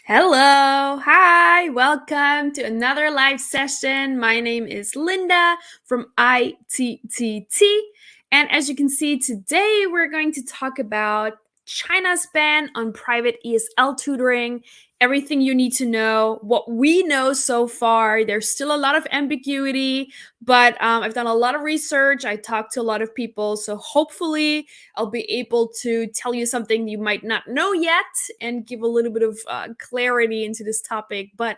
Hello, hi, welcome to another live session. My name is Linda from ITTT. And as you can see, today we're going to talk about China's ban on private ESL tutoring, everything you need to know, what we know so far. There's still a lot of ambiguity, but I've done a lot of research. I talked to a lot of people, so hopefully I'll be able to tell you something you might not know yet and give a little bit of clarity into this topic. But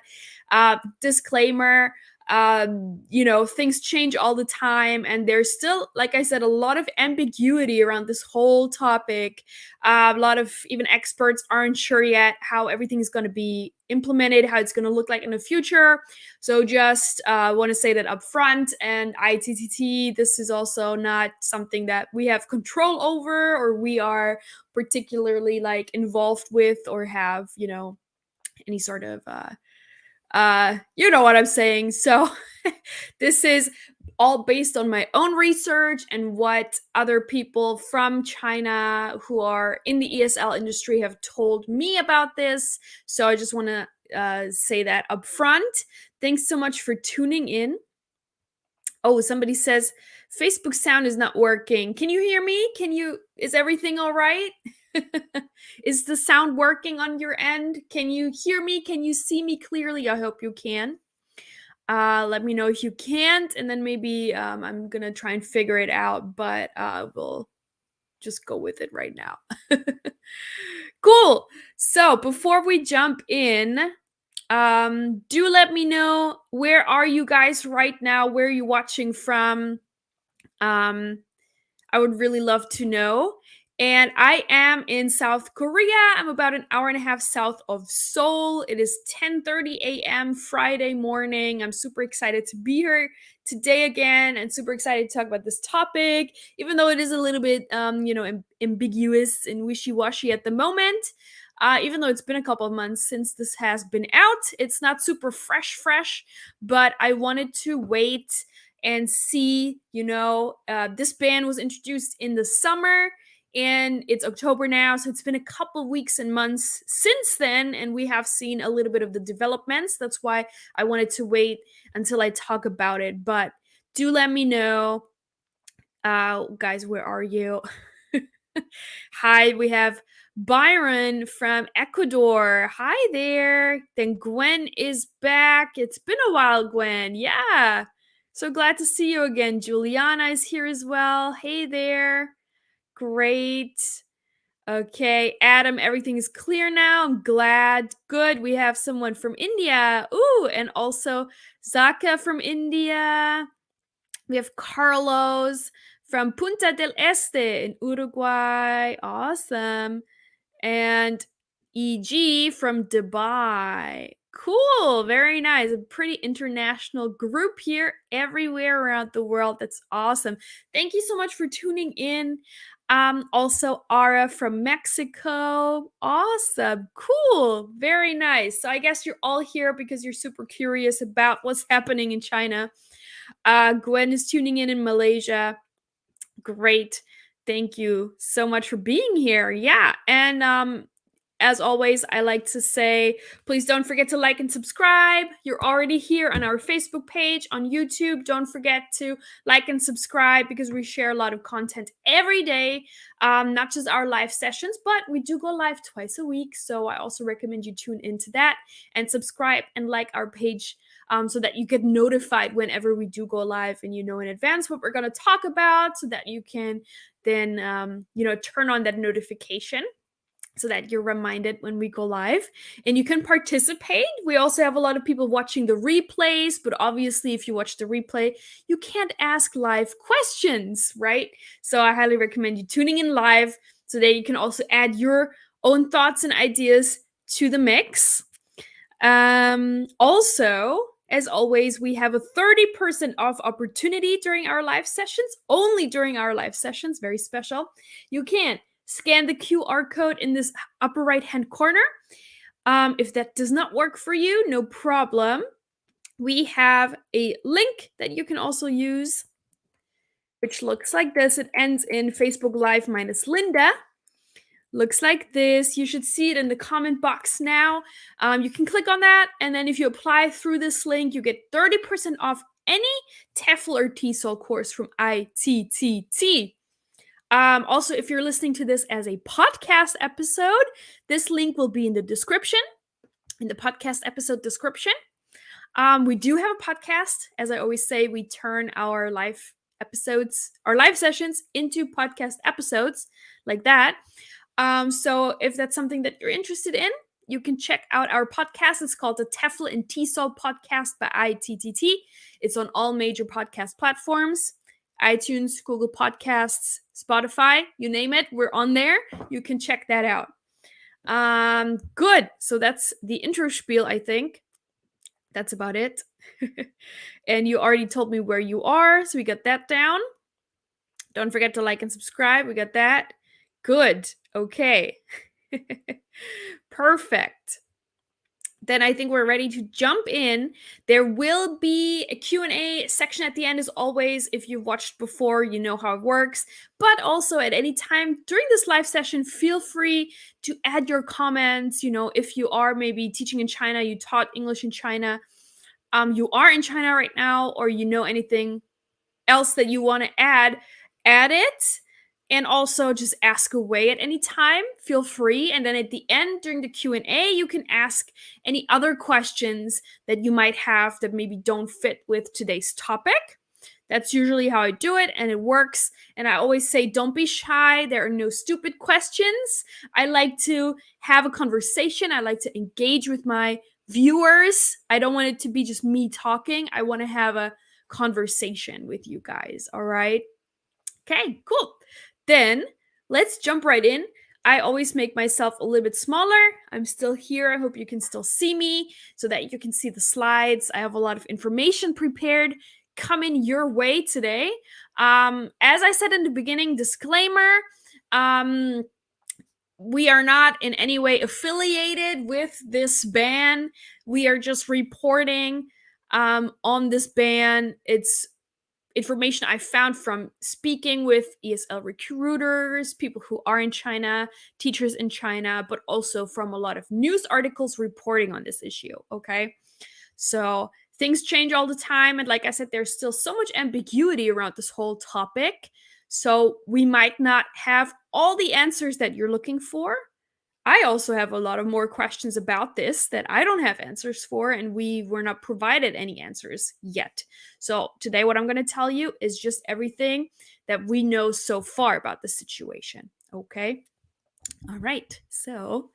disclaimer, things change all the time, and there's still, like I said, a lot of ambiguity around this whole topic. A lot of even experts aren't sure yet how everything is going to be implemented, how it's going to look like in the future. So just want to say that up front. And ITTT, this is also not something that we have control over or we are particularly like involved with or have, any sort of you know what I'm saying. So this is all based on my own research and what other people from China who are in the ESL industry have told me about this. So I just want to say that up front. Thanks so much for tuning in. Oh, somebody says Facebook sound is not working. Can you hear me? Is everything all right? Is the sound working on your end? Can you hear me? Can you see me clearly? I hope you can. Let me know if you can't, and then maybe I'm gonna try and figure it out, but we'll just go with it right now. Cool. So before we jump in, do let me know, where are you guys right now? Where are you watching from? Um, I would really love to know. And I am in South Korea. I'm about an hour and a half south of Seoul. It is 10:30 a.m. Friday morning. I'm super excited to be here today again and super excited to talk about this topic, even though it is a little bit, ambiguous and wishy-washy at the moment. Even though it's been a couple of months since this has been out, it's not super fresh, but I wanted to wait and see, this ban was introduced in the summer and it's October now. So it's been a couple of weeks and months since then. And we have seen a little bit of the developments. That's why I wanted to wait until I talk about it. But do let me know. Guys, where are you? Hi, we have Byron from Ecuador. Hi there. Then Gwen is back. It's been a while, Gwen. Yeah. So glad to see you again. Juliana is here as well. Hey there. Great. Okay, Adam, everything is clear now. I'm glad. Good. We have someone from India. Ooh, and also Zaka from India. We have Carlos from Punta del Este in Uruguay. Awesome. And EG from Dubai. Cool. Very nice. A pretty international group here everywhere around the world. That's awesome. Thank you so much for tuning in. Also Ara from Mexico. Awesome. Cool. Very nice. So I guess you're all here because you're super curious about what's happening in China. Gwen is tuning in Malaysia. Great. Thank you so much for being here. Yeah. And as always, I like to say, please don't forget to like and subscribe. You're already here on our Facebook page, on YouTube. Don't forget to like and subscribe because we share a lot of content every day, not just our live sessions, but we do go live twice a week. So I also recommend you tune into that and subscribe and like our page, so that you get notified whenever we do go live and you know in advance what we're going to talk about, so that you can then, turn on that notification so that you're reminded when we go live and you can participate. We also have a lot of people watching the replays, but obviously if you watch the replay, you can't ask live questions, right? So I highly recommend you tuning in live so that you can also add your own thoughts and ideas to the mix. Also, as always, we have a 30% off opportunity during our live sessions, only during our live sessions, very special. You can scan the QR code in this upper right-hand corner. If that does not work for you, no problem. We have a link that you can also use, which looks like this. It ends in Facebook Live minus Linda. looks like this. You should see it in the comment box now. You can click on that, and then if you apply through this link, you get 30% off any TEFL or TESOL course from ITTT. Also, if you're listening to this as a podcast episode, this link will be in the description, in the podcast episode description. We do have a podcast. As I always say, we turn our live episodes, our live sessions into podcast episodes like that. So if that's something that you're interested in, you can check out our podcast. It's called the TEFL and TESOL podcast by ITTT. It's on all major podcast platforms, iTunes, Google Podcasts, Spotify, you name it, we're on there. You can check that out. Good. So that's the intro spiel, I think. That's about it. And you already told me where you are, so we got that down. Don't forget to like and subscribe. We got that. Good. Okay. Perfect. Then I think we're ready to jump in. There will be a Q&A section at the end, as always. If you've watched before, you know how it works. But also at any time during this live session, feel free to add your comments. You know, if you are maybe teaching in China, you taught English in China, you are in China right now, or you know anything else that you want to add it. And also just ask away at any time. Feel free. And then at the end, during the Q&A, you can ask any other questions that you might have that maybe don't fit with today's topic. That's usually how I do it, and it works. And I always say, don't be shy. There are no stupid questions. I like to have a conversation. I like to engage with my viewers. I don't want it to be just me talking. I want to have a conversation with you guys. All right. Okay, cool. Then let's jump right in. I always make myself a little bit smaller. I'm still here. I hope you can still see me so that you can see the slides. I have a lot of information prepared coming your way today. As I said in the beginning, disclaimer, we are not in any way affiliated with this ban. We are just reporting on this ban. It's information I found from speaking with ESL recruiters, people who are in China, teachers in China, but also from a lot of news articles reporting on this issue, okay? So things change all the time. And like I said, there's still so much ambiguity around this whole topic. So we might not have all the answers that you're looking for. I also have a lot of more questions about this that I don't have answers for, and we were not provided any answers yet. So today what I'm going to tell you is just everything that we know so far about the situation, okay? All right, so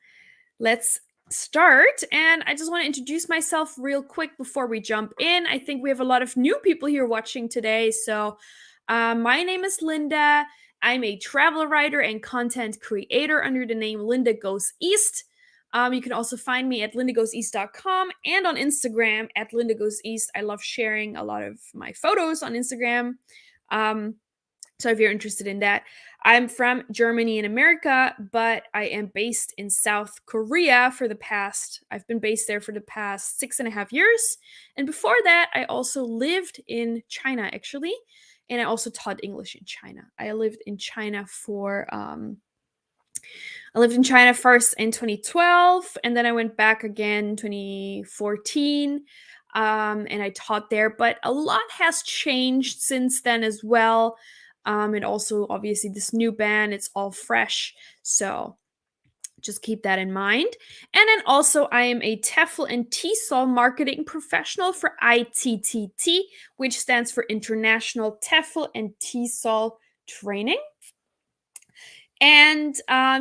let's start. And I just want to introduce myself real quick before we jump in. I think we have a lot of new people here watching today. So my name is Linda. I'm a travel writer and content creator under the name Linda Goes East. You can also find me at lindagoeseast.com and on Instagram at Linda Goes East. I love sharing a lot of my photos on Instagram. So if you're interested in that, I'm from Germany in America, but I am based in South Korea I've been based there for the past 6.5 years. And before that, I also lived in China, actually. And I also taught English in China. I lived in China first in 2012, and then I went back again in 2014, and I taught there. But a lot has changed since then as well. And also, obviously, this new ban, it's all fresh. So just keep that in mind. And then also, I am a TEFL and TESOL marketing professional for ITTT, which stands for International TEFL and TESOL Training. And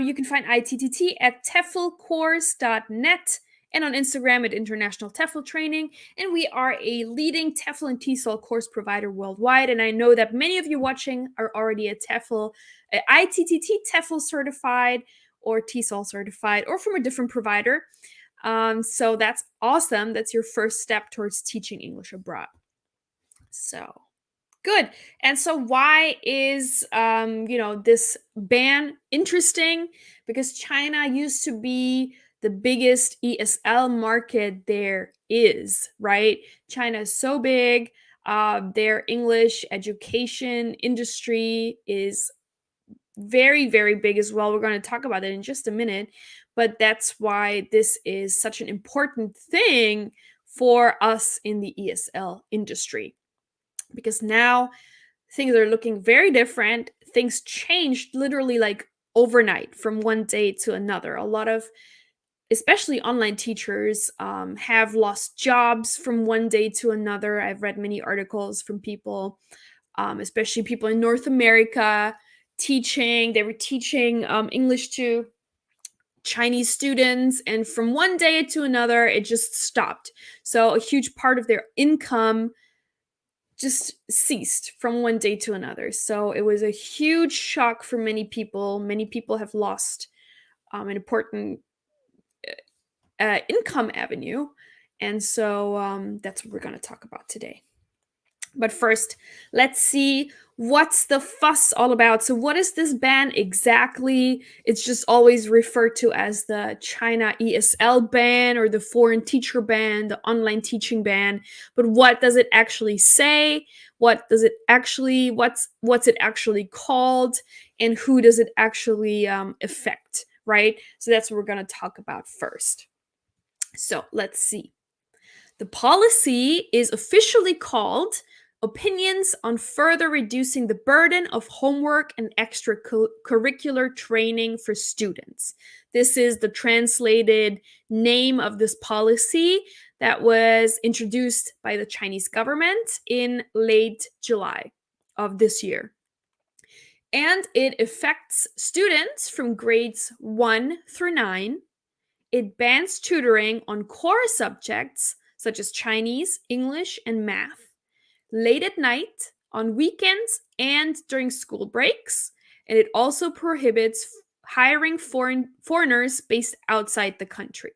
you can find ITTT at teflcourse.net and on Instagram at International TEFL Training. And we are a leading TEFL and TESOL course provider worldwide. And I know that many of you watching are already a ITTT TEFL certified or TESOL certified, or from a different provider. So that's awesome. That's your first step towards teaching English abroad. So good. And so why is this ban interesting? Because China used to be the biggest ESL market there is, right? China is so big. Their English education industry is very, very big as well. We're going to talk about it in just a minute, but that's why this is such an important thing for us in the ESL industry, because now things are looking very different. Things changed literally like overnight from one day to another. A lot of, especially online teachers, have lost jobs from one day to another. I've read many articles from people, especially people in North America, teaching. They were teaching English to Chinese students, and from one day to another, it just stopped. So a huge part of their income just ceased from one day to another. So it was a huge shock for many people. Many people have lost an important income avenue. And so that's what we're going to talk about today. But first, let's see what's the fuss all about. So, what is this ban exactly? It's just always referred to as the China ESL ban or the foreign teacher ban, the online teaching ban. But what does it actually say? What does it actually? What's it actually called? And who does it actually affect? Right. So that's what we're going to talk about first. So let's see. The policy is officially called Opinions on Further Reducing the Burden of Homework and Extracurricular Training for Students. This is the translated name of this policy that was introduced by the Chinese government in late July of this year. And it affects students from grades 1 through 9. It bans tutoring on core subjects such as Chinese, English, and math, late at night, on weekends, and during school breaks. And it also prohibits hiring foreigners based outside the country.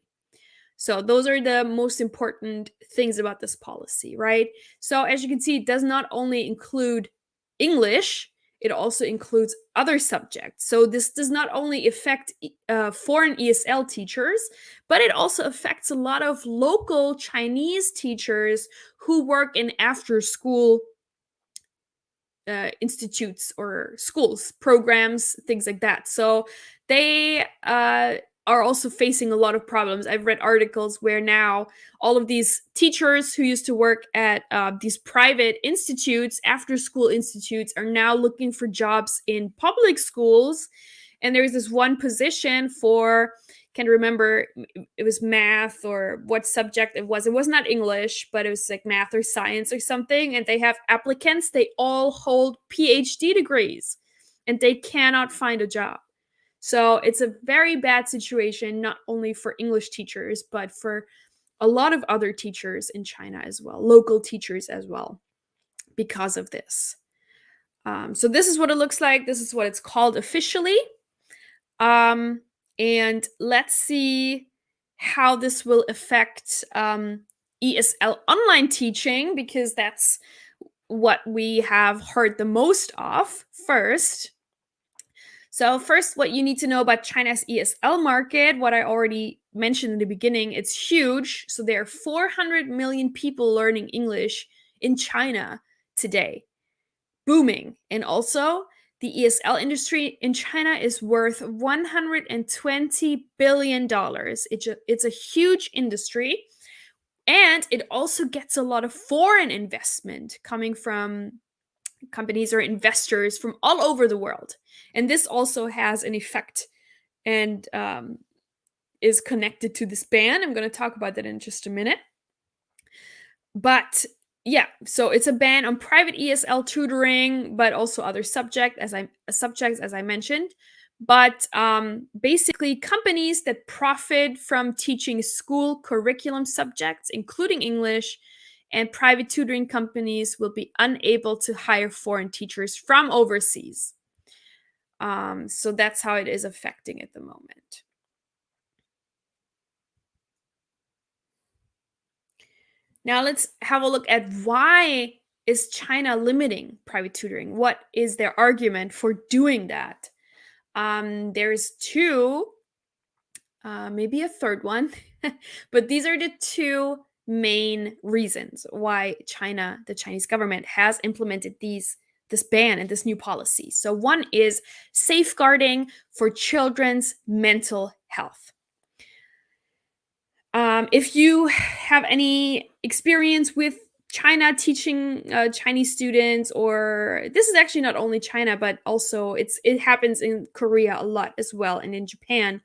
So those are the most important things about this policy, right? So as you can see, it does not only include English, it also includes other subjects. So this does not only affect foreign ESL teachers, but it also affects a lot of local Chinese teachers who work in after-school institutes or schools, programs, things like that. So they are also facing a lot of problems. I've read articles where now all of these teachers who used to work at these private institutes, after school institutes, are now looking for jobs in public schools. And there's this one position for, can't remember, it was math or what subject it was. It was not English, but it was like math or science or something. And they have applicants, they all hold PhD degrees and they cannot find a job. So it's a very bad situation, not only for English teachers, but for a lot of other teachers in China as well, local teachers as well, because of this. So this is what it looks like. This is what it's called officially. And let's see how this will affect ESL online teaching, because that's what we have heard the most of first. So first, what you need to know about China's ESL market, what I already mentioned in the beginning, it's huge. So there are 400 million people learning English in China today, booming. And also, the ESL industry in China is worth $120 billion. It's a huge industry. And it also gets a lot of foreign investment coming from companies or investors from all over the world. And this also has an effect and is connected to this ban. I'm going to talk about that in just a minute. But yeah, so it's a ban on private ESL tutoring, but also other subjects, as I mentioned. But basically, companies that profit from teaching school curriculum subjects, including English, and private tutoring companies will be unable to hire foreign teachers from overseas. So that's how it is affecting at the moment. Now let's have a look at why is China limiting private tutoring? What is their argument for doing that? There's two, maybe a third one, but these are the two main reasons why the Chinese government has implemented these ban and this new policy. So one is safeguarding for children's mental health. If you have any experience with China teaching Chinese students, or this is actually not only China, but also it happens in Korea a lot as well, and in Japan.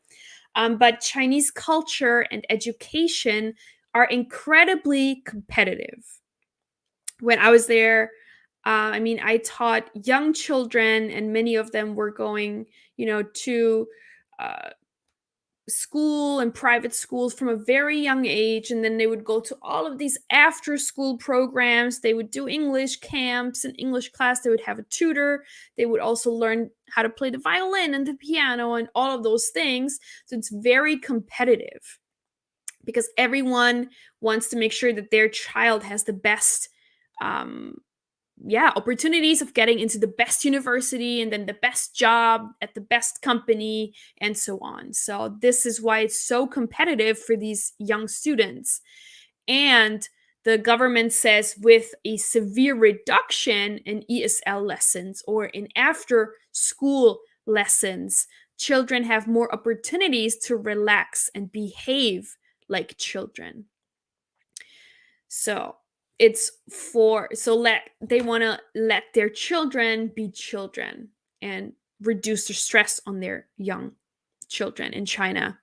But Chinese culture and education are incredibly competitive. When I was there, I taught young children, and many of them were going, to uh, school and private schools from a very young age, and then they would go to all of these after school programs. They would do English camps and English class. They would have a tutor. They would also learn how to play the violin and the piano and all of those things. So it's very competitive because everyone wants to make sure that their child has the best um, opportunities of getting into the best university and then the best job at the best company and so on. So this is why it's so competitive for these young students. And the government says with a severe reduction in ESL lessons or in after school lessons, children have more opportunities to relax and behave like children. So they want to let their children be children and reduce the stress on their young children in China.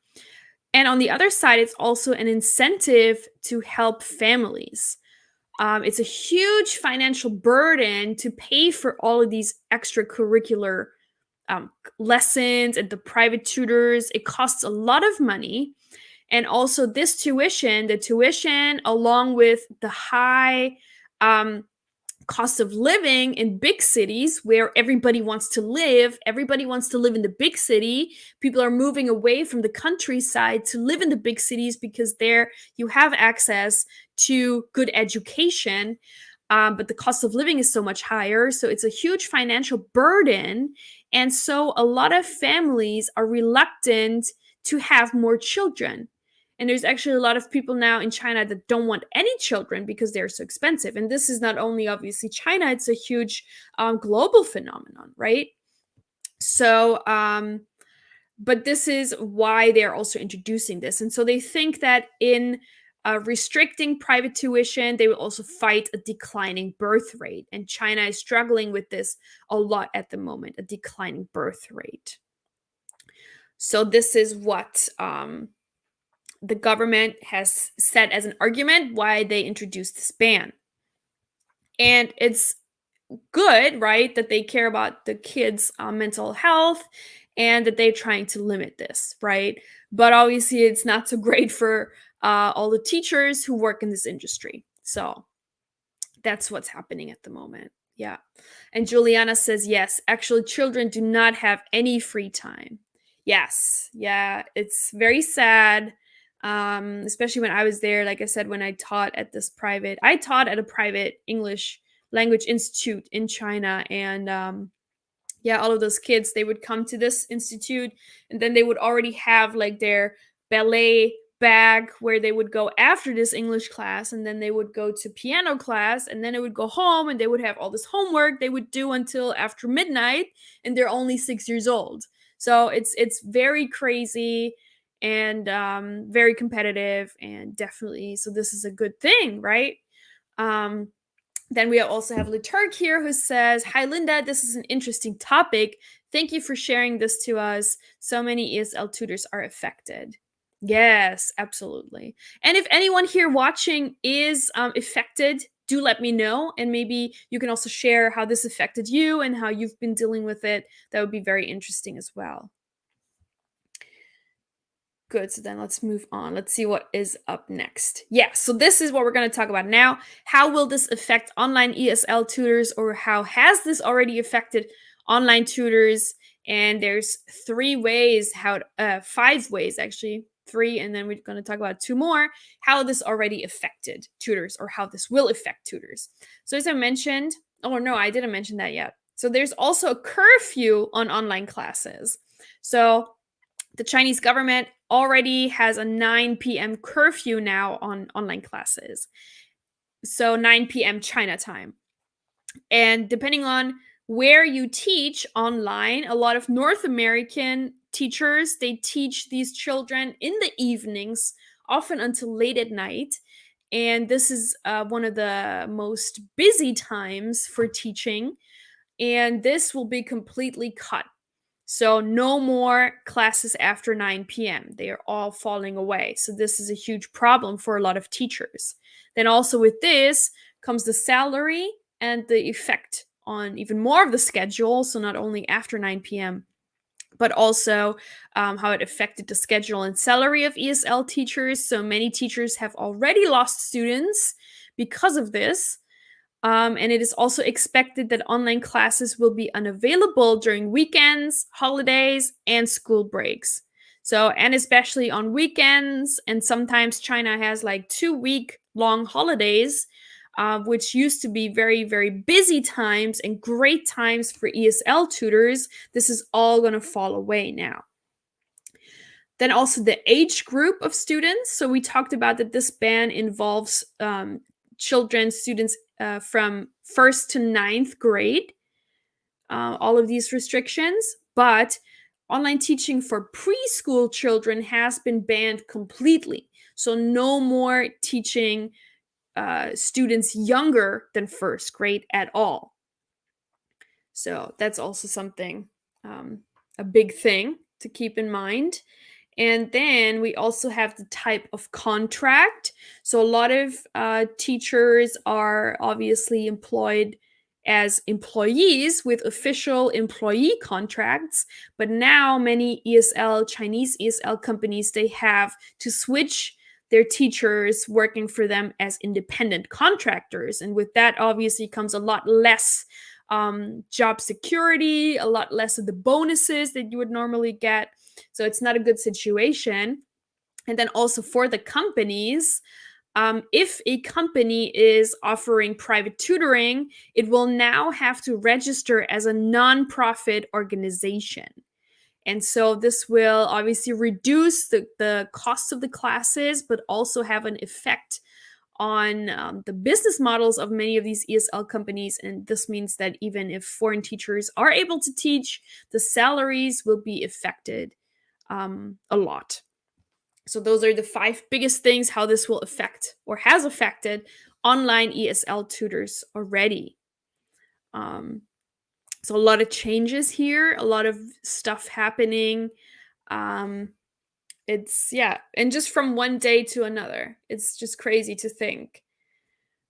And on the other side, it's also an incentive to help families. It's a huge financial burden to pay for all of these extracurricular lessons and the private tutors. It costs a lot of money. And also this the tuition, along with the high cost of living in big cities where everybody wants to live. Everybody wants to live in the big city. People are moving away from the countryside to live in the big cities because there you have access to good education. But the cost of living is so much higher. So it's a huge financial burden. And so a lot of families are reluctant to have more children. And there's actually a lot of people now in China that don't want any children because they're so expensive. And this is not only obviously China, it's a huge global phenomenon, right? So, but this is why they're also introducing this. And so they think that in restricting private tuition, they will also fight a declining birth rate. And China is struggling with this a lot at the moment, a declining birth rate. So this is what the government has said as an argument why they introduced this ban. And it's good, right, that they care about the kids' mental health and that they're trying to limit this, right? But obviously, it's not so great for all the teachers who work in this industry. So that's what's happening at the moment. Yeah. And Juliana says, yes, actually, children do not have any free time. Yes. Yeah. It's very sad. Especially when I was there, like I said, when I taught at a private English language institute in China. And all of those kids, they would come to this institute and then they would already have like their ballet bag where they would go after this English class, and then they would go to piano class, and then they would go home and they would have all this homework they would do until after midnight, and they're only 6 years old. So it's very crazy and very competitive, and definitely, so this is a good thing, right? Then we also have Liturg here who says, hi, Linda, this is an interesting topic. Thank you for sharing this to us. So many ESL tutors are affected. Yes, absolutely. And if anyone here watching is affected, do let me know. And maybe you can also share how this affected you and how you've been dealing with it. That would be very interesting as well. Good. So then let's move on. Let's see what is up next. Yeah. So this is what we're going to talk about now. How will this affect online ESL tutors, or how has this already affected online tutors? And there's 5 ways actually, 3, and then we're going to talk about 2 more, how this already affected tutors, or how this will affect tutors. So as I mentioned, oh no, I didn't mention that yet. So there's also a curfew on online classes. So the Chinese government already has a 9 p.m. curfew now on online classes. So 9 p.m. China time. And depending on where you teach online, a lot of North American teachers, they teach these children in the evenings, often until late at night. And this is one of the most busy times for teaching. And this will be completely cut. So, no more classes after 9 p.m. They are all falling away. So, this is a huge problem for a lot of teachers. Then, also with this comes the salary and the effect on even more of the schedule. So, not only after 9 p.m., but also how it affected the schedule and salary of ESL teachers. So, many teachers have already lost students because of this. And it is also expected that online classes will be unavailable during weekends, holidays, and school breaks. So, and especially on weekends, and sometimes China has like 2 week long holidays, which used to be very, very busy times and great times for ESL tutors. This is all going to fall away now. Then also the age group of students. So we talked about that this ban involves children, students from first to ninth grade, all of these restrictions. But online teaching for preschool children has been banned completely. So no more teaching students younger than first grade at all. So that's also something, a big thing to keep in mind. And then we also have the type of contract. So a lot of teachers are obviously employed as employees with official employee contracts. But now many Chinese ESL companies, they have to switch their teachers working for them as independent contractors. And with that, obviously, comes a lot less job security, a lot less of the bonuses that you would normally get. So it's not a good situation. And then also for the companies, if a company is offering private tutoring, it will now have to register as a nonprofit organization. And so this will obviously reduce the cost of the classes, but also have an effect on the business models of many of these ESL companies. And this means that even if foreign teachers are able to teach, the salaries will be affected a lot. So those are the 5 biggest things how this will affect or has affected online ESL tutors already. So a lot of changes here, a lot of stuff happening. It's, yeah, and just from one day to another. It's just crazy to think.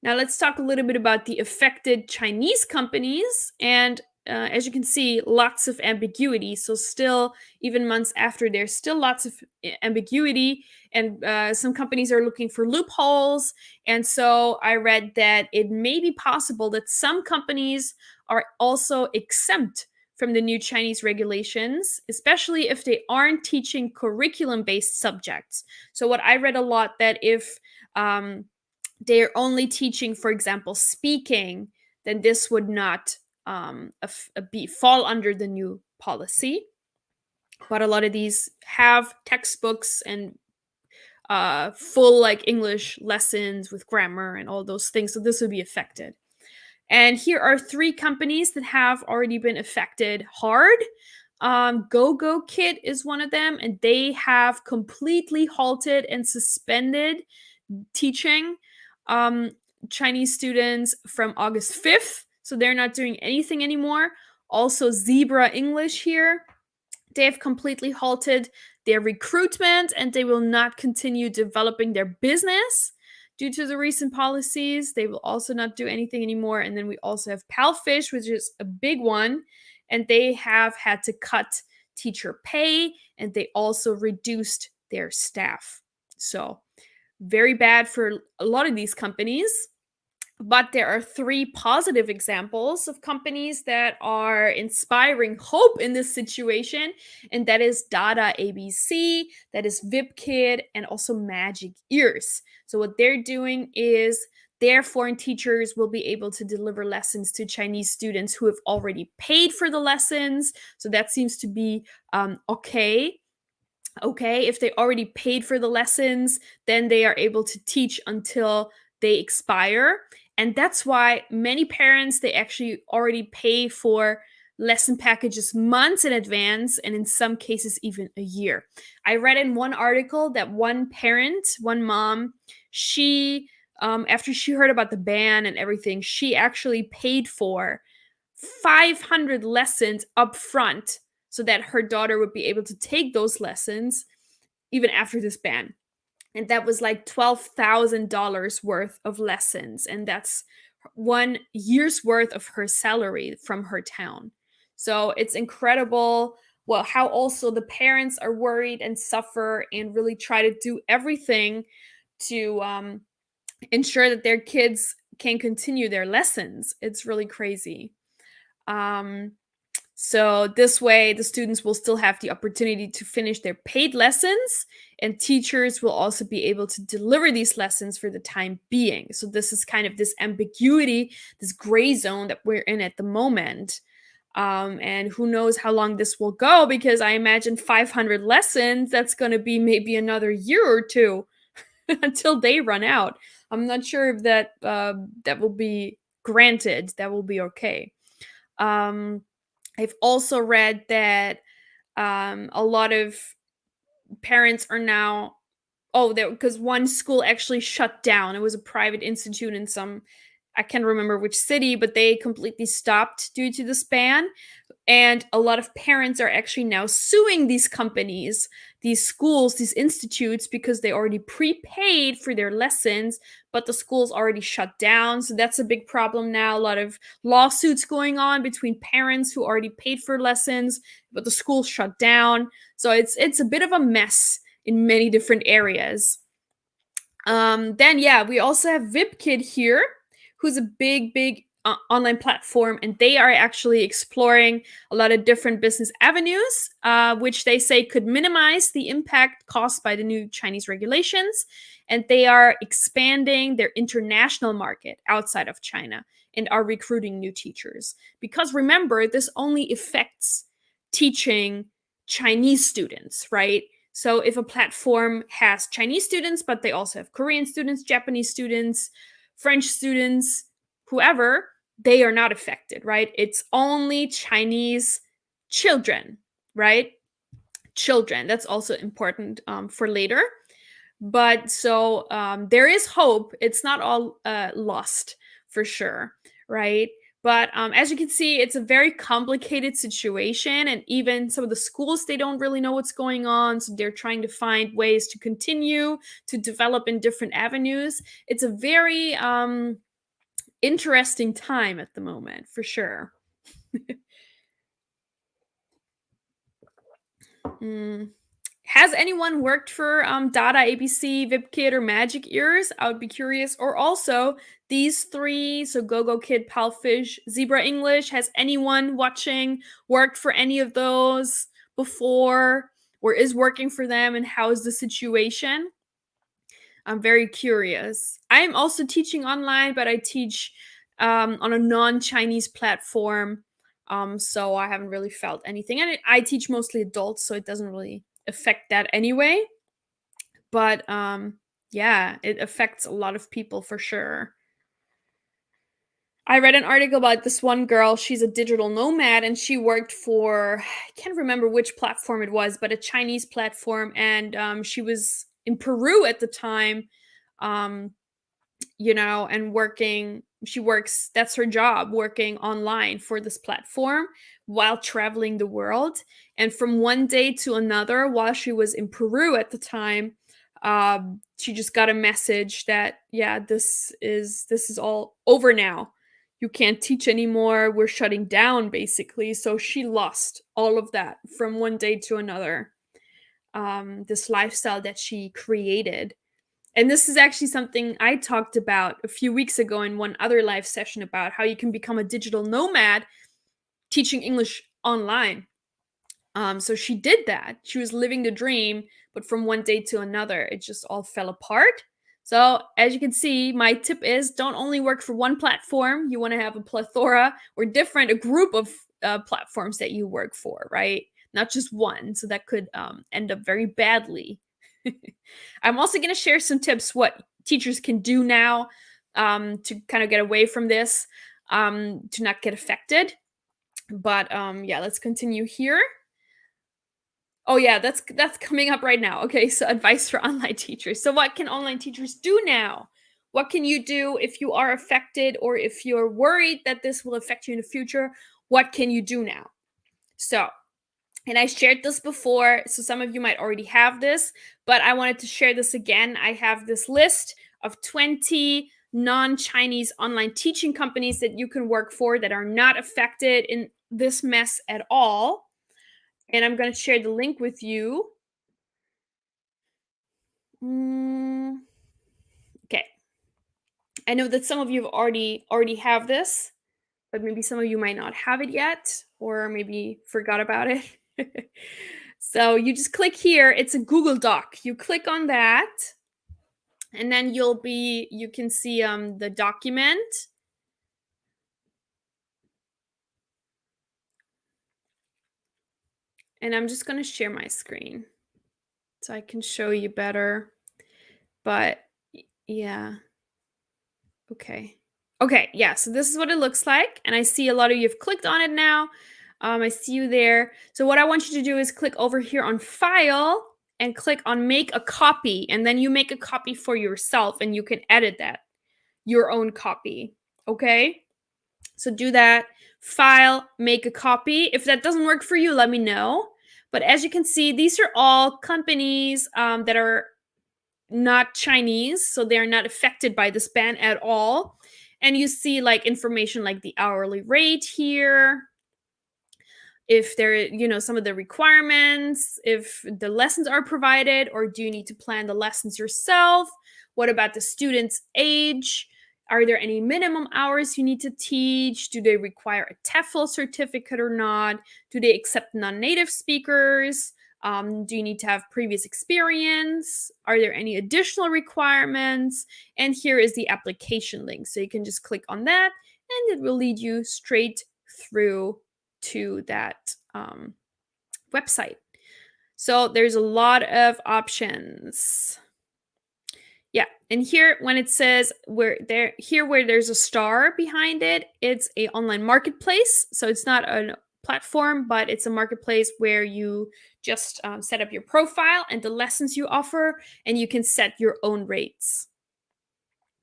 Now let's talk a little bit about the affected Chinese companies. And as you can see, lots of ambiguity. So still, even months after, there's still lots of ambiguity. And some companies are looking for loopholes. And so I read that it may be possible that some companies are also exempt from the new Chinese regulations, especially if they aren't teaching curriculum-based subjects. So what I read a lot, that if they're only teaching, for example, speaking, then this would not fall under the new policy. But a lot of these have textbooks and full like English lessons with grammar and all those things. So this would be affected. And here are 3 companies that have already been affected hard. Go Kid is one of them, and they have completely halted and suspended teaching Chinese students from August 5th. So they're not doing anything anymore. Also, Zebra English here, they have completely halted their recruitment, and they will not continue developing their business due to the recent policies. They will also not do anything anymore. And then we also have Palfish, which is a big one, and they have had to cut teacher pay, and they also reduced their staff. So very bad for a lot of these companies. But there are 3 positive examples of companies that are inspiring hope in this situation, and that is Dada ABC, that is VipKid, and also Magic Ears. So what they're doing is their foreign teachers will be able to deliver lessons to Chinese students who have already paid for the lessons. So that seems to be okay. If they already paid for the lessons, then they are able to teach until they expire. And that's why many parents, they actually already pay for lesson packages months in advance, and in some cases even a year. I read in one article that one parent, one mom, she after she heard about the ban and everything, she actually paid for 500 lessons up front so that her daughter would be able to take those lessons even after this ban. And that was like $12,000 worth of lessons. And that's 1 year's worth of her salary from her town. So it's incredible. Well, how also the parents are worried and suffer and really try to do everything to ensure that their kids can continue their lessons. It's really crazy. Um, so this way, the students will still have the opportunity to finish their paid lessons, and teachers will also be able to deliver these lessons for the time being. So this is kind of this ambiguity, this gray zone that we're in at the moment. And who knows how long this will go, because I imagine 500 lessons, that's going to be maybe another year or two until they run out. I'm not sure if that will be granted. That will be okay. Um, I've also read that a lot of parents are now because one school actually shut down. It was a private institute in some, I can't remember which city, but they completely stopped due to this ban. And a lot of parents are actually now suing these companies, these schools, these institutes, because they already prepaid for their lessons, but the school's already shut down. So that's a big problem now. A lot of lawsuits going on between parents who already paid for lessons, but the school shut down. So it's a bit of a mess in many different areas. Then yeah, we also have VipKid here, who's a big online platform, and they are actually exploring a lot of different business avenues, which they say could minimize the impact caused by the new Chinese regulations. And they are expanding their international market outside of China and are recruiting new teachers. Because remember, this only affects teaching Chinese students, right? So if a platform has Chinese students, but they also have Korean students, Japanese students, French students, whoever, they are not affected, right? It's only Chinese children, right? Children. That's also important for later. But so there is hope. It's not all lost for sure, right? But as you can see, it's a very complicated situation. And even some of the schools, they don't really know what's going on. So they're trying to find ways to continue to develop in different avenues. It's a very interesting time at the moment, for sure. Mm. Has anyone worked for Dada, ABC, VipKid, or Magic Ears? I would be curious. Or also these three, so GoGo Kid, Palfish, Zebra English. Has anyone watching worked for any of those before, or is working for them, and how is the situation? I'm very curious. I'm also teaching online, but I teach on a non-Chinese platform. So I haven't really felt anything. And I teach mostly adults, so it doesn't really affect that anyway. But yeah, it affects a lot of people for sure. I read an article about this one girl. She's a digital nomad, and she worked for, I can't remember which platform it was, but a Chinese platform. And she was in Peru at the time, um, and working. She works, that's her job, working online for this platform while traveling the world. And from one day to another, while she was in Peru at the time, she just got a message that, yeah, this is all over now. You can't teach anymore. We're shutting down, basically. So she lost all of that from one day to another. This lifestyle that she created. And this is actually something I talked about a few weeks ago in one other live session, about how you can become a digital nomad teaching English online. So she did that. She was living the dream, but from one day to another, it just all fell apart. So, as you can see, my tip is don't only work for one platform. You want to have a plethora or a group of platforms that you work for, right? Not just one. So that could end up very badly. I'm also going to share some tips what teachers can do now to kind of get away from this, to not get affected. But yeah, let's continue here. Oh yeah, that's coming up right now. Okay, so advice for online teachers. So what can online teachers do now? What can you do if you are affected or if you're worried that this will affect you in the future? What can you do now? So, and I shared this before, so some of you might already have this, but I wanted to share this again. I have this list of 20 non-Chinese online teaching companies that you can work for that are not affected in this mess at all. And I'm going to share the link with you. Okay. I know that some of you already have this, but maybe some of you might not have it yet, or maybe forgot about it. So you just click here. It's a Google Doc. You click on that, and then you can see the document. And I'm just going to share my screen so I can show you better. But yeah. Okay. Okay, yeah, so this is what it looks like. And I see a lot of you have clicked on it now. I see you there. So what I want you to do is click over here on File and click on Make a Copy. And then you make a copy for yourself and you can edit that, your own copy. Okay? So do that. File, make a copy. If that doesn't work for you, let me know. But as you can see, these are all companies that are not Chinese, so they're not affected by this ban at all. And you see like information like the hourly rate here, if there, some of the requirements, if the lessons are provided, or do you need to plan the lessons yourself? What about the student's age? Are there any minimum hours you need to teach? Do they require a TEFL certificate or not? Do they accept non-native speakers? Do you need to have previous experience? Are there any additional requirements? And here is the application link. So you can just click on that and it will lead you straight through to that website. So there's a lot of options. Yeah, and here when it says where there's a star behind it, it's a online marketplace. So it's not a platform, but it's a marketplace where you just set up your profile and the lessons you offer, and you can set your own rates.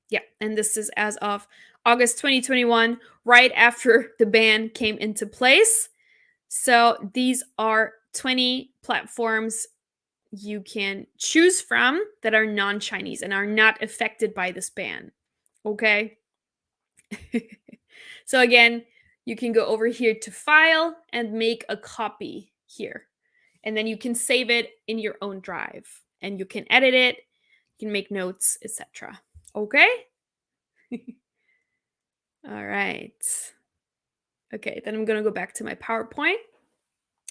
Yeah, and this is as of August 2021, right after the ban came into place. So these are 20 platforms you can choose from that are non-Chinese and are not affected by this ban. Okay? So again, you can go over here to File and make a copy here. And then you can save it in your own drive and you can edit it, you can make notes, etc. Okay? All right. Okay, then I'm going to go back to my PowerPoint.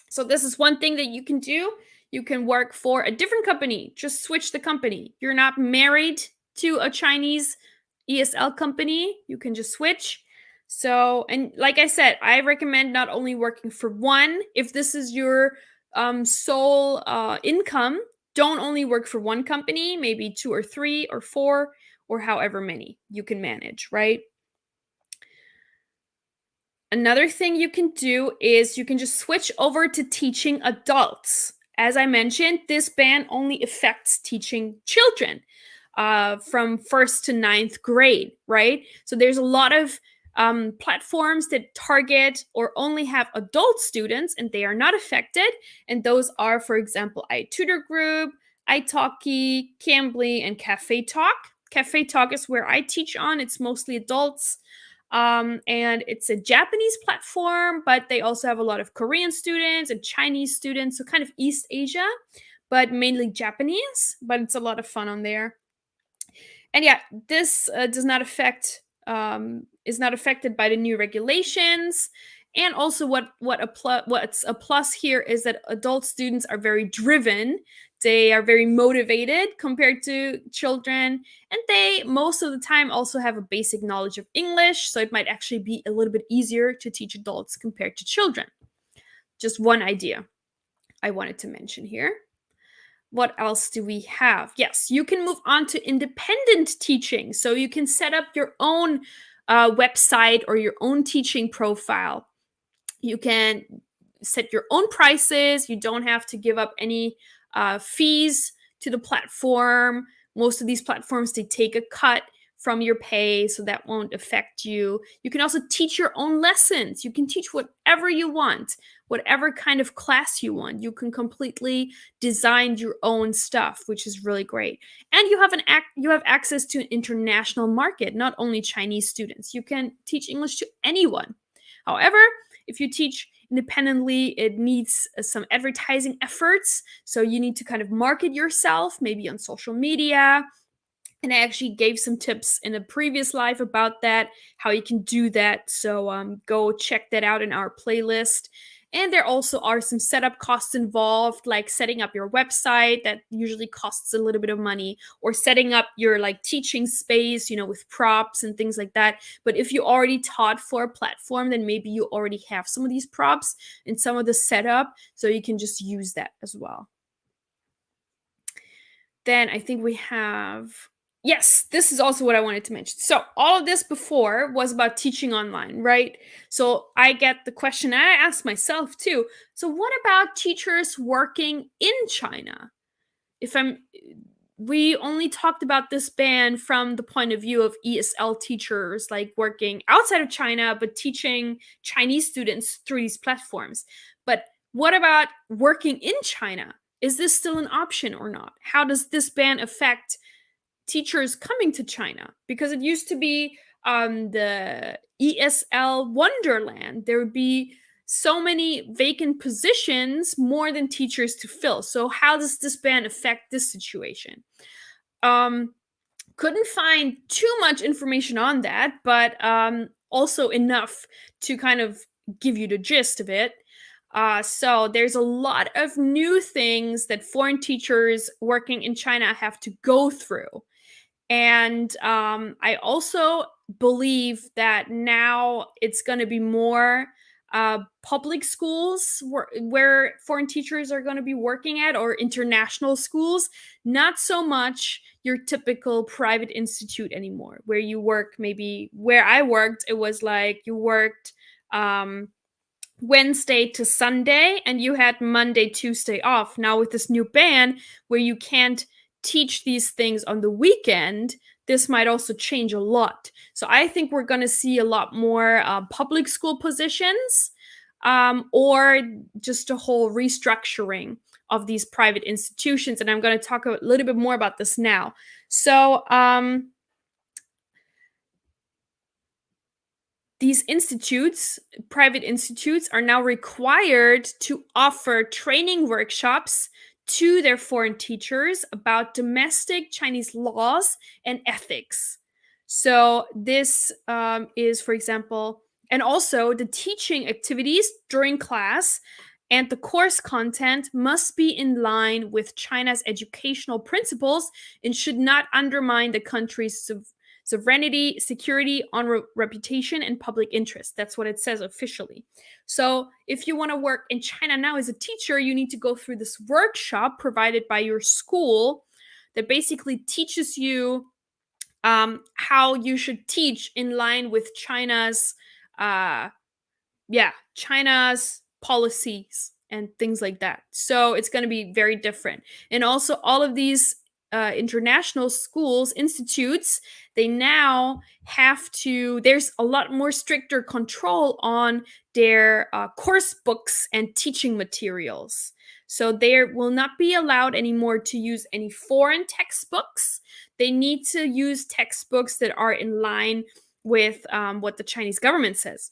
So this is one thing that you can do. You can work for a different company. Just switch the company. You're not married to a Chinese ESL company. You can just switch. So, and like I said, I recommend not only working for one. If this is your sole income, don't only work for one company, maybe 2 or 3 or 4 or however many you can manage, right? Another thing you can do is you can just switch over to teaching adults. As I mentioned, this ban only affects teaching children from 1st to 9th grade, right? So there's a lot of platforms that target or only have adult students and they are not affected. And those are, for example, iTutor Group, italki, Cambly, and Cafe Talk. Cafe Talk is where I teach on. It's mostly adults. And it's a Japanese platform, but they also have a lot of Korean students and Chinese students, so kind of East Asia, but mainly Japanese, but it's a lot of fun on there. And yeah, this is not affected by the new regulations. And also what's a plus here is that adult students are very driven. They are very motivated compared to children. And they, most of the time, also have a basic knowledge of English. So it might actually be a little bit easier to teach adults compared to children. Just one idea I wanted to mention here. What else do we have? Yes, you can move on to independent teaching. So you can set up your own website or your own teaching profile. You can set your own prices. You don't have to give up any fees to the platform. Most of these platforms, they take a cut from your pay, so that won't affect you. You can also teach your own lessons. You can teach whatever you want, whatever kind of class you want. You can completely design your own stuff, which is really great. And you have access to an international market, not only Chinese students. You can teach English to anyone. However, if you teach independently, it needs some advertising efforts. So you need to kind of market yourself, maybe on social media. And I actually gave some tips in a previous live about that, how you can do that. So go check that out in our playlist. And there also are some setup costs involved, like setting up your website that usually costs a little bit of money, or setting up your like teaching space, with props and things like that. But if you already taught for a platform, then maybe you already have some of these props and some of the setup, so you can just use that as well. Then I think we have, yes, this is also what I wanted to mention. So all of this before was about teaching online, right? So I get the question, and I ask myself too, so what about teachers working in China? If I'm We only talked about this ban from the point of view of ESL teachers, like working outside of China but teaching Chinese students through these platforms. But what about working in China? Is this still an option or not? How does this ban affect teachers coming to China? Because it used to be the ESL Wonderland. There would be so many vacant positions, more than teachers to fill. So how does this ban affect this situation? Um, couldn't find too much information on that, but also enough to kind of give you the gist of it. So there's a lot of new things that foreign teachers working in China have to go through. And I also believe that now it's going to be more public schools where foreign teachers are going to be working at, or international schools, not so much your typical private institute anymore, where you work. Maybe where I worked, it was like you worked Wednesday to Sunday and you had Monday, Tuesday off. Now, with this new ban where you can't teach these things on the weekend, this might also change a lot. So I think we're going to see a lot more public school positions, or just a whole restructuring of these private institutions. And I'm going to talk a little bit more about this now. So, these institutes, private institutes, are now required to offer training workshops to their foreign teachers about domestic Chinese laws and ethics. So, this is, for example, and also the teaching activities during class and the course content must be in line with China's educational principles and should not undermine the country's sovereignty, security, honor, reputation, and public interest. That's what it says officially. So if you want to work in China now as a teacher, you need to go through this workshop provided by your school that basically teaches you how you should teach in line with uh, China's policies and things like that. So it's going to be very different. And also, all of these international schools, institutes, they now have to, there's a lot more stricter control on their course books and teaching materials. So they will not be allowed anymore to use any foreign textbooks. They need to use textbooks that are in line with what the Chinese government says.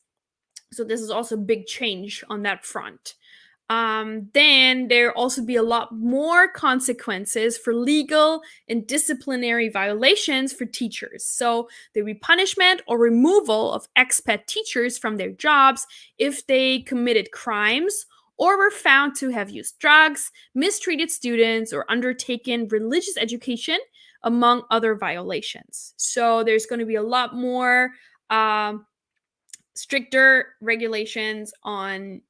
So this is also a big change on that front. Then there also be a lot more consequences for legal and disciplinary violations for teachers. So there will be punishment or removal of expat teachers from their jobs if they committed crimes or were found to have used drugs, mistreated students, or undertaken religious education, among other violations. So there's going to be a lot more stricter regulations on,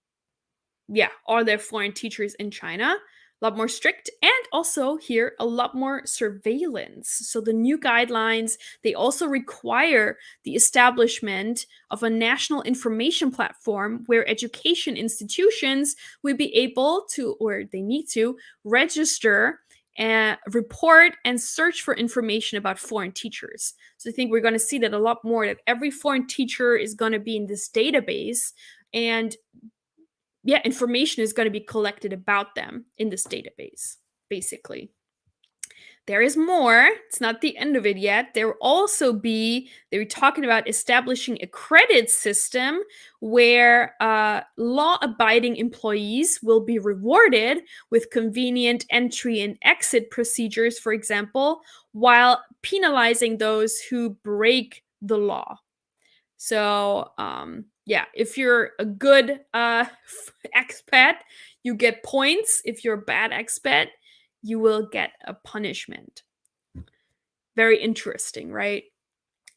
all their foreign teachers in China. a lot more strict, and also here a lot more surveillance. So the new guidelines, they also require the establishment of a national information platform where education institutions will be able to, or they need to, register and report and search for information about foreign teachers. So I think we're going to see that a lot more, that every foreign teacher is going to be in this database, and yeah, information is going to be collected about them in this database, basically. There is more. It's not the end of it yet. There will also be, they were talking about establishing a credit system where law abiding employees will be rewarded with convenient entry and exit procedures, for example, while penalizing those who break the law. So, yeah, if you're a good expat, you get points. If you're a bad expat, you will get a punishment. Very interesting, right?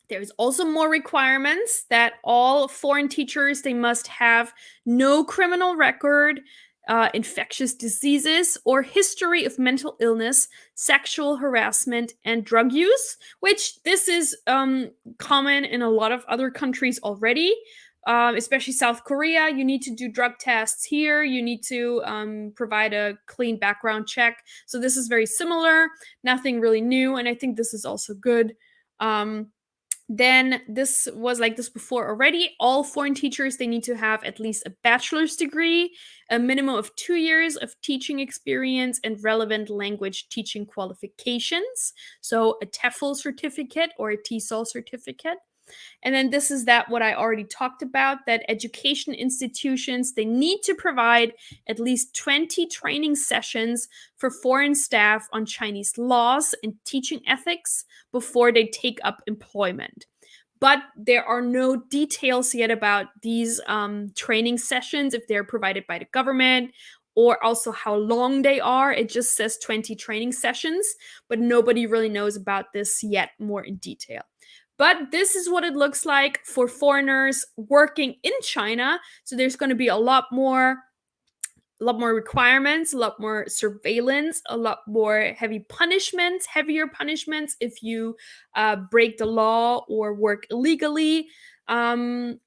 There's also more requirements that all foreign teachers, they must have no criminal record, infectious diseases, or history of mental illness, sexual harassment, and drug use, which this is common in a lot of other countries already. Especially South Korea, you need to do drug tests here. You need to provide a clean background check. So this is very similar, nothing really new, and I think this is also good. Then this was like this before already. All foreign teachers, they need to have at least a bachelor's degree, a minimum of 2 years of teaching experience, and relevant language teaching qualifications. So a TEFL certificate or a TESOL certificate. And then this is that what I already talked about, that education institutions, they need to provide at least 20 training sessions for foreign staff on Chinese laws and teaching ethics before they take up employment. But there are no details yet about these training sessions, if they're provided by the government, or also how long they are. It just says 20 training sessions, but nobody really knows about this yet more in detail. But this is what it looks like for foreigners working in China. So there's going to be a lot more requirements, a lot more surveillance, a lot more heavier punishments if you break the law or work illegally. And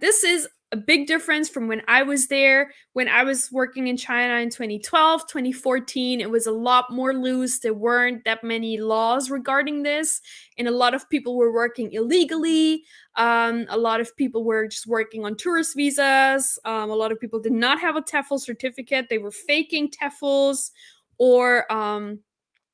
this is a big difference from when I was there. When I was working in China in 2012, 2014, it was a lot more loose. There weren't that many laws regarding this, and a lot of people were working illegally. A lot of people were just working on tourist visas. A lot of people did not have a TEFL certificate. They were faking TEFLs, or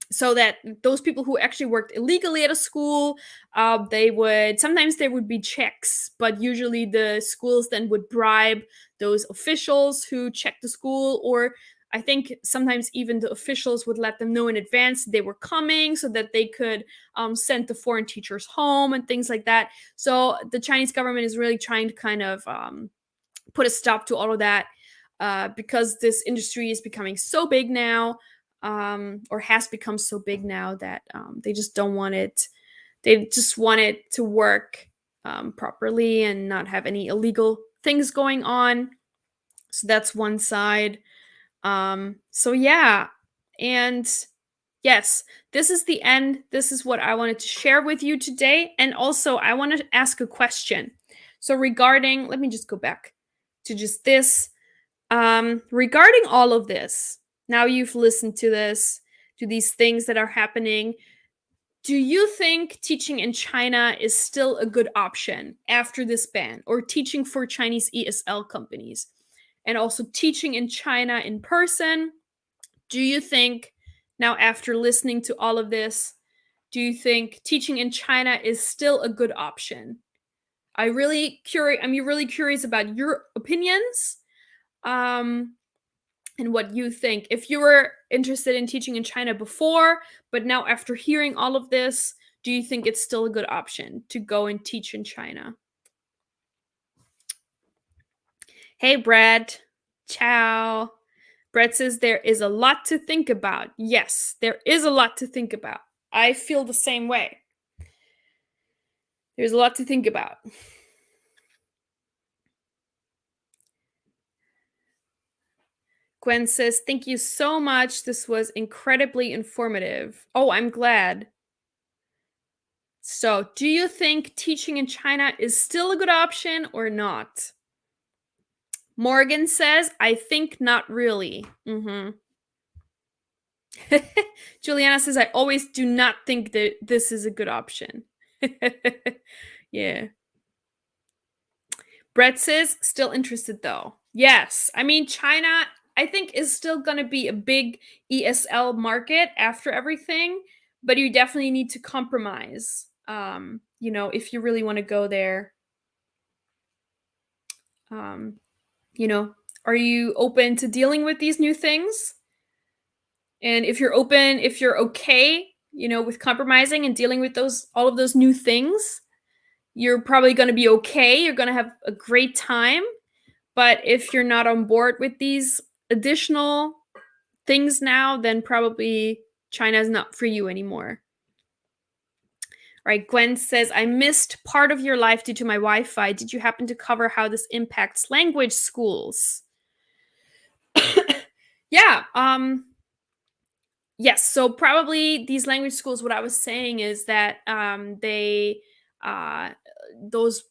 so that those people who actually worked illegally at a school, sometimes there would be checks, but usually the schools then would bribe those officials who checked the school, or I think sometimes even the officials would let them know in advance they were coming so that they could send the foreign teachers home and things like that. So the Chinese government is really trying to kind of put a stop to all of that, because this industry is becoming so big now, or has become so big now, that they just don't want it. They just want it to work properly and not have any illegal things going on. So that's one side. So yeah, and yes, this is the end. This is what I wanted to share with you today. And also, I want to ask a question. So regarding, let me just go back to just this. Regarding all of this, now you've listened to this, to these things that are happening. Do you think teaching in China is still a good option after this ban, or teaching for Chinese ESL companies? And also teaching in China in person. Do you think, now after listening to all of this, do you think teaching in China is still a good option? I'm really curious about your opinions. And what you think. If you were interested in teaching in China before, but now after hearing all of this, do you think it's still a good option to go and teach in China? Hey, Brad. Ciao. Brad says there is a lot to think about. Yes, there is a lot to think about. I feel the same way. There's a lot to think about. Gwen says, thank you so much. This was incredibly informative. Oh, I'm glad. So, do you think teaching in China is still a good option or not? Morgan says, I think not really. Juliana says, I always do not think that this is a good option. Yeah. Brett says, still interested though. Yes. I mean, China, I think, is still going to be a big ESL market after everything, but you definitely need to compromise, if you really want to go there. Um, you know, are you open to dealing with these new things? And if you're open, if you're okay, with compromising and dealing with all of those new things, you're probably going to be okay. You're going to have a great time. But if you're not on board with these additional things now, then probably China is not for you anymore. All right, Gwen says, I missed part of your life due to my Wi-Fi. Did you happen to cover how this impacts language schools? Yeah, yes. So probably these language schools, what I was saying is that those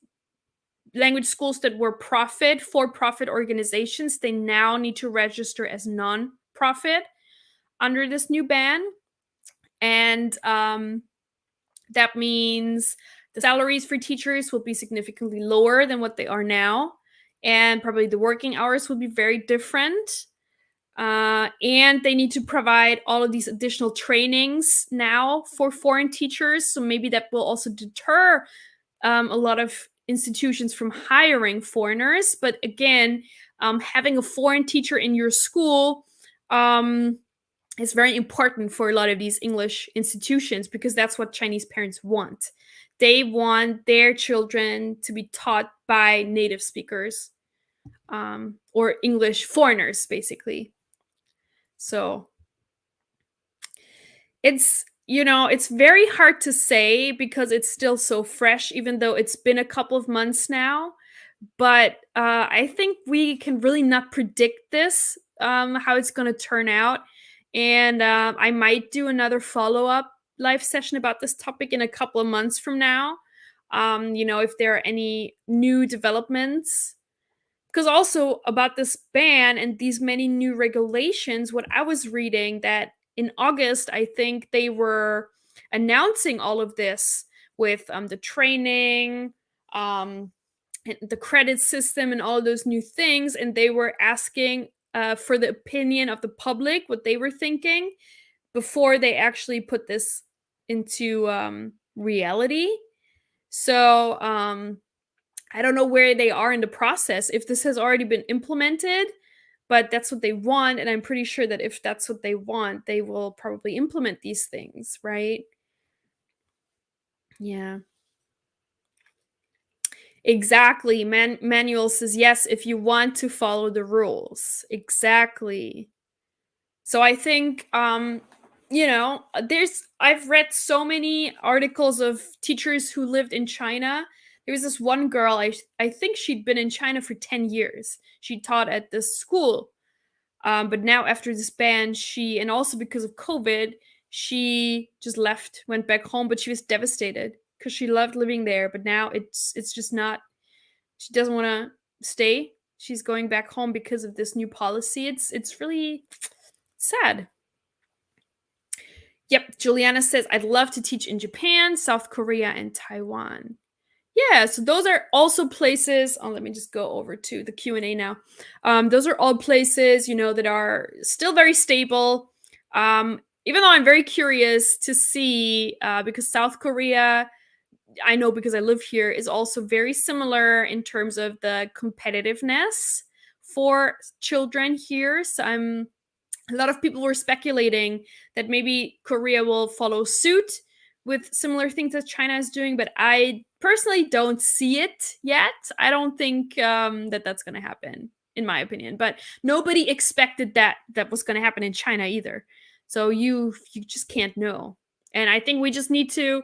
language schools that were for-profit organizations, they now need to register as non-profit under this new ban. And that means the salaries for teachers will be significantly lower than what they are now. And probably the working hours will be very different. And they need to provide all of these additional trainings now for foreign teachers. So maybe that will also deter a lot of institutions from hiring foreigners. But again, having a foreign teacher in your school is very important for a lot of these English institutions because that's what Chinese parents want. They want their children to be taught by native speakers, or English foreigners, basically. So it's very hard to say because it's still so fresh, even though it's been a couple of months now. But I think we can really not predict this, how it's going to turn out. And I might do another follow-up live session about this topic in a couple of months from now. If there are any new developments. Because also about this ban and these many new regulations, what I was reading that in August, I think they were announcing all of this with the training, the credit system, and all of those new things. And they were asking for the opinion of the public, what they were thinking before they actually put this into reality. So I don't know where they are in the process, if this has already been implemented, but that's what they want. And I'm pretty sure that if that's what they want, they will probably implement these things, right? Yeah. Exactly. Manuel says, yes, if you want to follow the rules. Exactly. So I think, I've read so many articles of teachers who lived in China. There was this one girl, I think she'd been in China for 10 years. She taught at this school. But now after this ban, and also because of COVID, she just left, went back home, but she was devastated because she loved living there. But now it's just not, she doesn't want to stay. She's going back home because of this new policy. It's really sad. Yep, Juliana says, I'd love to teach in Japan, South Korea, and Taiwan. Yeah, so those are also places. Oh, let me just go over to the Q&A now. Those are all places, that are still very stable. Even though I'm very curious to see, because South Korea, I know because I live here, is also very similar in terms of the competitiveness for children here. So a lot of people were speculating that maybe Korea will follow suit with similar things that China is doing, but I personally don't see it yet. I don't think that that's going to happen, in my opinion. But nobody expected that was going to happen in China either. So you just can't know. And I think we just need to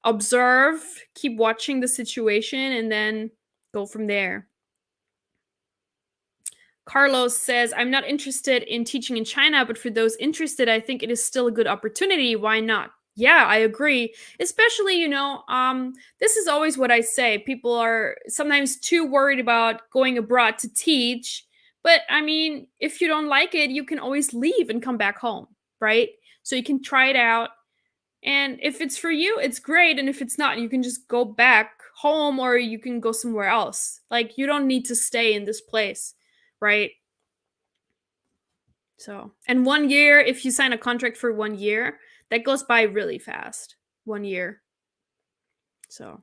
observe, keep watching the situation, and then go from there. Carlos says, I'm not interested in teaching in China, but for those interested, I think it is still a good opportunity. Why not? Yeah, I agree. Especially, this is always what I say. People are sometimes too worried about going abroad to teach. But I mean, if you don't like it, you can always leave and come back home, right? So you can try it out. And if it's for you, it's great. And if it's not, you can just go back home or you can go somewhere else. Like, you don't need to stay in this place, right? So, and 1 year, if you sign a contract for 1 year, that goes by really fast. 1 year. So,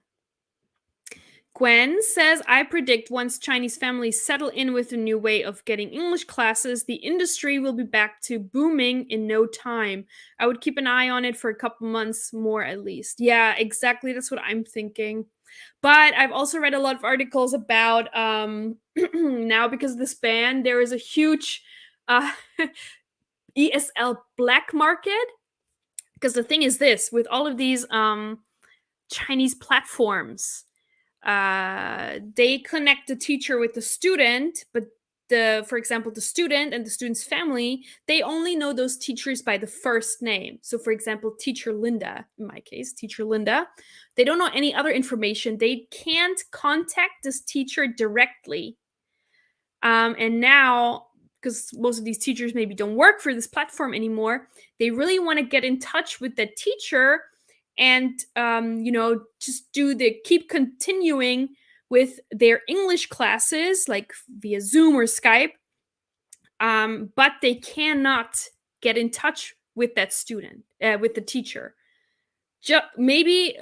Gwen says, I predict once Chinese families settle in with a new way of getting English classes, the industry will be back to booming in no time. I would keep an eye on it for a couple months more at least. Yeah, exactly. That's what I'm thinking. But I've also read a lot of articles about now, because of this ban, there is a huge uh, ESL black market. Because the thing is this, with all of these Chinese platforms, they connect the teacher with the student, but for example, the student and the student's family, they only know those teachers by the first name. So for example, teacher Linda, in my case, teacher Linda, they don't know any other information. They can't contact this teacher directly. And now, because most of these teachers maybe don't work for this platform anymore, they really want to get in touch with that teacher and just keep continuing with their English classes, like via Zoom or Skype, but they cannot get in touch with that student, with the teacher. Maybe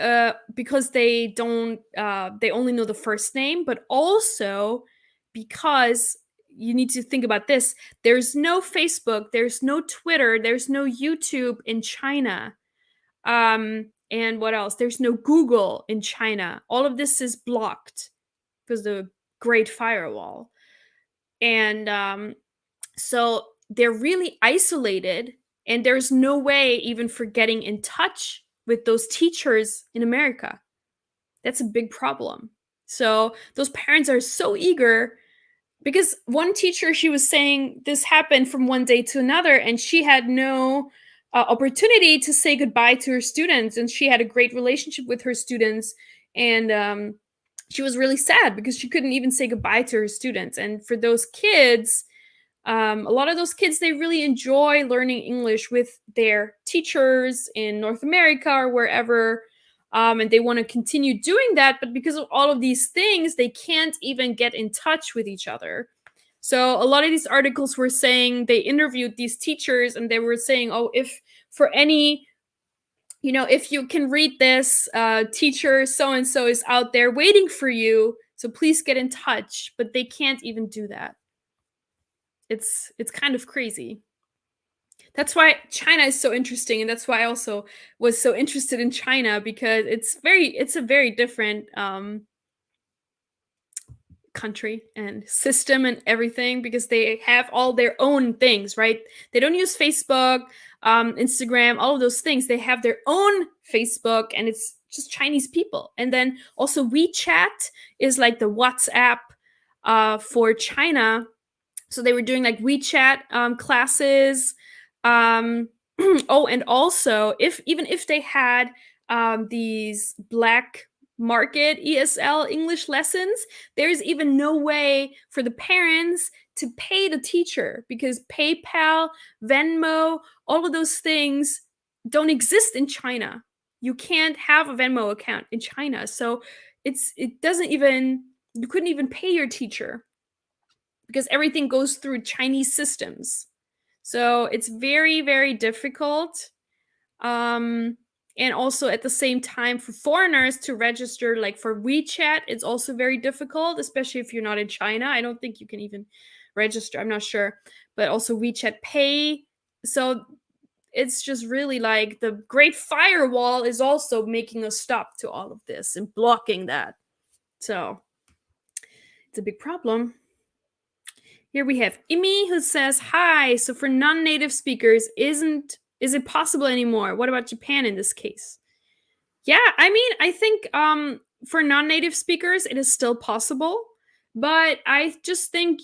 because they don't, they only know the first name, but also because you need to think about this. There's no Facebook, there's no Twitter, there's no YouTube in China. And what else? There's no Google in China. All of this is blocked because the Great Firewall. And so they're really isolated, and there's no way even for getting in touch with those teachers in America. That's a big problem. So those parents are so eager, because one teacher, she was saying this happened from one day to another, and she had no opportunity to say goodbye to her students, and she had a great relationship with her students, and she was really sad because she couldn't even say goodbye to her students. And for those kids, a lot of those kids, they really enjoy learning English with their teachers in North America or wherever, and they want to continue doing that. But because of all of these things, they can't even get in touch with each other. So a lot of these articles were saying, they interviewed these teachers and they were saying, oh, if for any, if you can read this, teacher so and so is out there waiting for you, so please get in touch. But they can't even do that. It's kind of crazy. That's why China is so interesting, and that's why I also was so interested in China, because it's a very different country and system and everything, because they have all their own things, right? They don't use Facebook, Instagram, all of those things. They have their own Facebook, and it's just Chinese people. And then also WeChat is like the WhatsApp for China. So they were doing like WeChat classes. Oh, and also, even if they had these black market ESL English lessons, there's even no way for the parents to pay the teacher, because PayPal, Venmo, all of those things don't exist in China. You can't have a Venmo account in China. So it doesn't even, you couldn't even pay your teacher, because everything goes through Chinese systems. So it's very, very difficult. And also at the same time, for foreigners to register, like for WeChat, it's also very difficult, especially if you're not in China. I don't think you can even register. I'm not sure. But also WeChat Pay. So it's just really like the Great Firewall is also making a stop to all of this and blocking that. So it's a big problem. Here we have Imi, who says, hi, so for non-native speakers, is it possible anymore? What about Japan in this case? Yeah, I mean, I think for non-native speakers, it is still possible. But I just think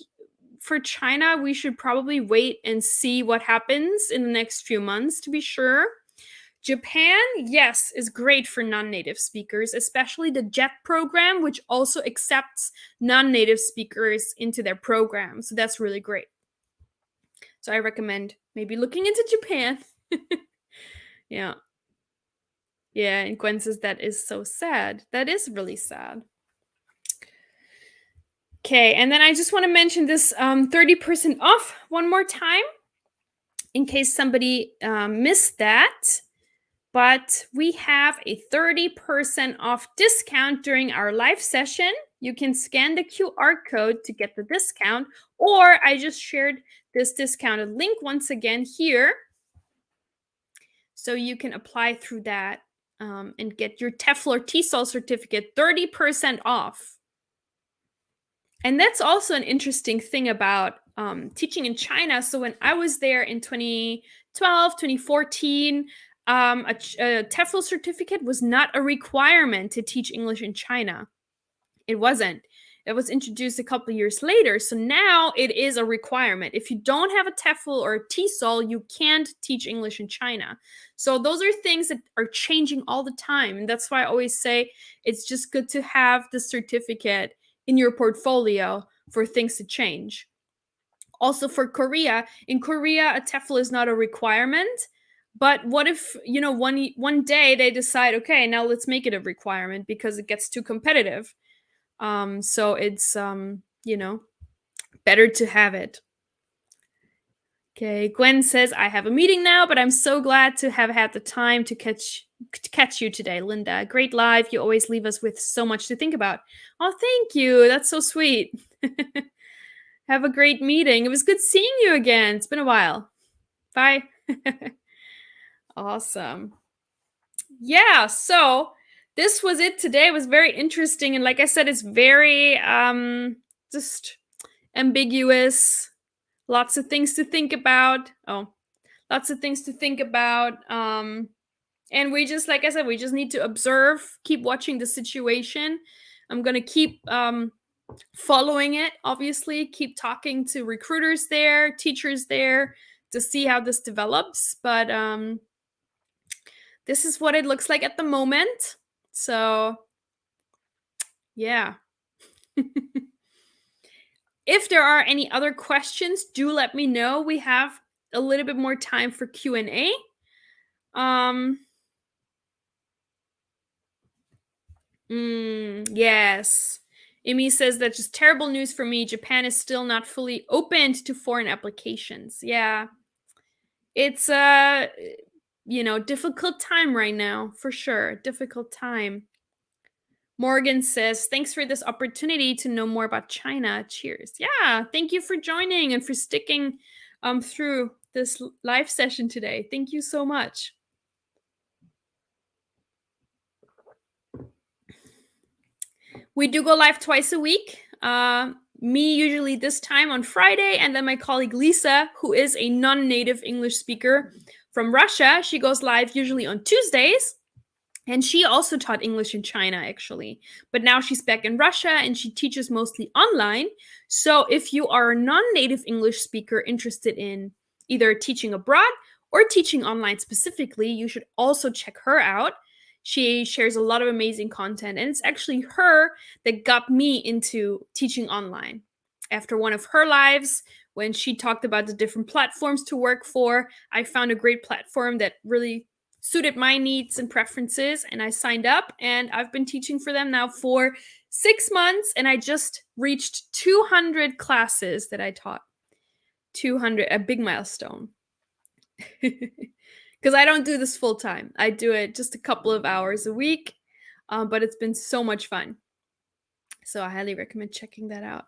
for China, we should probably wait and see what happens in the next few months to be sure. Japan, yes, is great for non-native speakers, especially the JET program, which also accepts non-native speakers into their program. So that's really great. So I recommend maybe looking into Japan. Yeah. Yeah, and Gwen says that is so sad. That is really sad. Okay, and then I just want to mention this 30% off one more time in case somebody missed that. But we have a 30% off discount during our live session. You can scan the QR code to get the discount, or I just shared this discounted link once again here. So you can apply through that and get your TEFL or TESOL certificate 30% off. And that's also an interesting thing about teaching in China. So when I was there in 2012, 2014, a TEFL certificate was not a requirement to teach English in China. It wasn't. It was introduced a couple of years later. So now it is a requirement. If you don't have a TEFL or a TESOL, you can't teach English in China. So those are things that are changing all the time. And that's why I always say it's just good to have the certificate in your portfolio for things to change. Also for Korea, in Korea, a TEFL is not a requirement. But what if, one day they decide, okay, now let's make it a requirement because it gets too competitive. So it's, better to have it. Okay, Gwen says, I have a meeting now, but I'm so glad to have had the time to catch you today, Linda. Great live. You always leave us with so much to think about. Oh, thank you. That's so sweet. Have a great meeting. It was good seeing you again. It's been a while. Bye. Awesome. Yeah, so this was it today. It was very interesting. And like I said, it's very just ambiguous. Lots of things to think about. Lots of things to think about. And we just, like I said, we just need to observe, keep watching the situation. I'm going to keep following it, obviously, keep talking to recruiters there, teachers there to see how this develops. But this is what it looks like at the moment. So, yeah. If there are any other questions, do let me know. We have a little bit more time for Q&A. Yes. Imi says that's just terrible news for me. Japan is still not fully opened to foreign applications. Yeah. It's a, difficult time right now, for sure. Difficult time. Morgan says, thanks for this opportunity to know more about China. Cheers. Yeah, thank you for joining and for sticking through this live session today. Thank you so much. We do go live twice a week. Me usually this time on Friday, and then my colleague Lisa, who is a non-native English speaker from Russia, she goes live usually on Tuesdays. And she also taught English in China, actually. But now she's back in Russia and she teaches mostly online. So if you are a non-native English speaker interested in either teaching abroad or teaching online specifically, you should also check her out. She shares a lot of amazing content. And it's actually her that got me into teaching online. After one of her lives, when she talked about the different platforms to work for, I found a great platform that really suited my needs and preferences, and I signed up, and I've been teaching for them now for 6 months, and I just reached 200 classes that I taught. 200, a big milestone. Because I don't do this full time. I do it just a couple of hours a week, but it's been so much fun. So I highly recommend checking that out.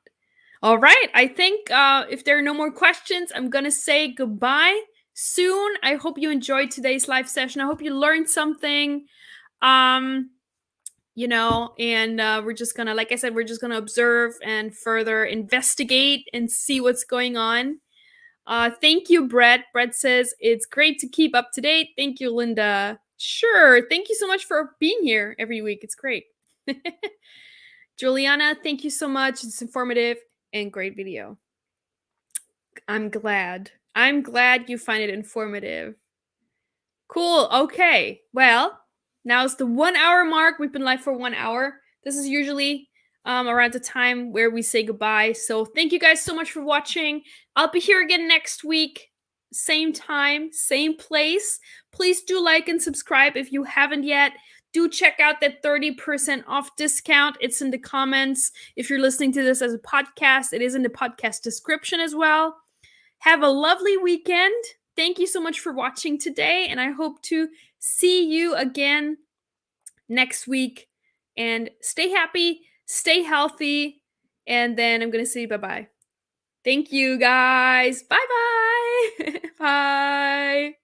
All right, I think if there are no more questions, I'm going to say goodbye soon. I hope you enjoyed today's live session. I hope you learned something. And we're just gonna, like I said, we're just gonna observe and further investigate and see what's going on. Thank you, Brett. Brett says it's great to keep up to date. Thank you, Linda. Sure. Thank you so much for being here every week. It's great. Juliana, thank you so much. It's informative and great video. I'm glad. I'm glad you find it informative. Cool. Okay. Well, now it's the 1 hour mark. We've been live for 1 hour. This is usually around the time where we say goodbye. So thank you guys so much for watching. I'll be here again next week. Same time, same place. Please do like and subscribe if you haven't yet. Do check out that 30% off discount. It's in the comments. If you're listening to this as a podcast, it is in the podcast description as well. Have a lovely weekend. Thank you so much for watching today, and I hope to see you again next week. And stay happy, stay healthy, and then I'm going to say bye-bye. Thank you, guys. Bye-bye. Bye.